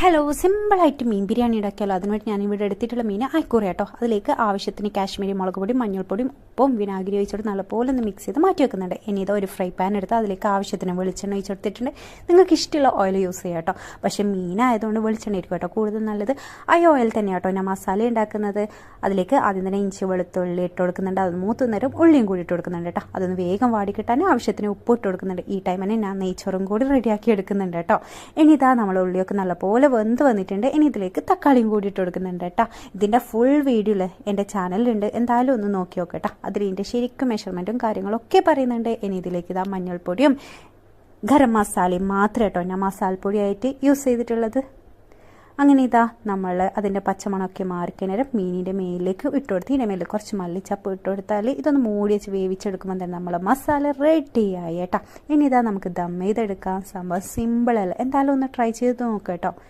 Hello, സിമ്പിളായിട്ട് മീൻ ബിരിയാണി ഉണ്ടാക്കിയാലോ. അതിനുവേണ്ടി ഞാനിവിടെ എടുത്തിട്ടുള്ള മീൻ അയക്കൂറ കേട്ടോ. അതിലേക്ക് ആവശ്യത്തിന് കാശ്മീരി മുളക് പൊടിയും മഞ്ഞൾപ്പൊടിയും ഉപ്പും വിനാഗിരി ഒഴിച്ചിട്ട് നല്ലപോലെ ഒന്ന് മിക്സ് ചെയ്ത് മാറ്റി വെക്കുന്നുണ്ട്. ഇനി ഇത് ഒരു ഫ്രൈ പാൻ എടുത്ത് അതിലേക്ക് ആവശ്യത്തിന് വെളിച്ചെണ്ണ ഒഴിച്ചെടുത്തിട്ടുണ്ട്. നിങ്ങൾക്ക് ഇഷ്ടമുള്ള ഓയിൽ യൂസ് ചെയ്യാം കേട്ടോ. പക്ഷേ മീനായതുകൊണ്ട് വെളിച്ചെണ്ണ ഇരിക്കും കേട്ടോ കൂടുതൽ നല്ലത്. ആ ഓയിൽ തന്നെ കേട്ടോ ഞാൻ മസാല ഉണ്ടാക്കുന്നത്. അതിലേക്ക് ആദ്യം തന്നെ ഇഞ്ചി വെളുത്തുള്ളി ഇട്ട് കൊടുക്കുന്നുണ്ട്. അത് മൂത്തുന്നേരം ഉള്ളിയും കൂടി ഇട്ട് കൊടുക്കുന്നുണ്ട് കേട്ടോ. അതൊന്ന് വേഗം വാടി കിട്ടാൻ ആവശ്യത്തിന് ഉപ്പ് ഇട്ട് കൊടുക്കുന്നുണ്ട്. ഈ ടൈമിന് ഞാൻ നെയ്ച്ചോറും കൂടി റെഡിയാക്കി എടുക്കുന്നുണ്ട് കേട്ടോ. ഇനി ഇതാ നമ്മൾ ഉള്ളിയൊക്കെ നല്ലപോലെ വെന്ത് വന്നിട്ടുണ്ട്. ഇനി ഇതിലേക്ക് തക്കാളിയും കൂടി ഇട്ട് കൊടുക്കുന്നുണ്ട് കേട്ടോ. ഇതിൻ്റെ ഫുൾ വീഡിയോ എൻ്റെ ചാനലിലുണ്ട്, എന്തായാലും ഒന്ന് നോക്കി നോക്കട്ടോ. അതിൽ ഇതിൻ്റെ ശരിക്കും മെഷർമെൻറ്റും കാര്യങ്ങളൊക്കെ പറയുന്നുണ്ട്. ഇനി ഇതിലേക്ക് ഇതാ മഞ്ഞൾപ്പൊടിയും ഗരം മസാലയും മാത്രമേ കേട്ടോ ഞാൻ മസാലപ്പൊടിയായിട്ട് യൂസ് ചെയ്തിട്ടുള്ളത്. അങ്ങനെ ഇതാ നമ്മൾ അതിൻ്റെ പച്ചമണമൊക്കെ മാറിക്കഴിഞ്ഞാൽ മീനിൻ്റെ മേലിലേക്ക് ഇട്ട് കൊടുത്ത് ഇതിൻ്റെ മേലിൽ കുറച്ച് മല്ലിച്ചപ്പ് ഇട്ട് കൊടുത്താൽ ഇതൊന്ന് മൂടി വെച്ച് വേവിച്ചെടുക്കുമ്പോൾ തന്നെ നമ്മൾ മസാല റെഡിയായി കേട്ടോ. ഇനി ഇതാ നമുക്ക് ദം ചെയ്തെടുക്കാം. സംഭവം സിമ്പിളല്ല, എന്തായാലും ഒന്ന് ട്രൈ ചെയ്ത് നോക്കാം കേട്ടോ.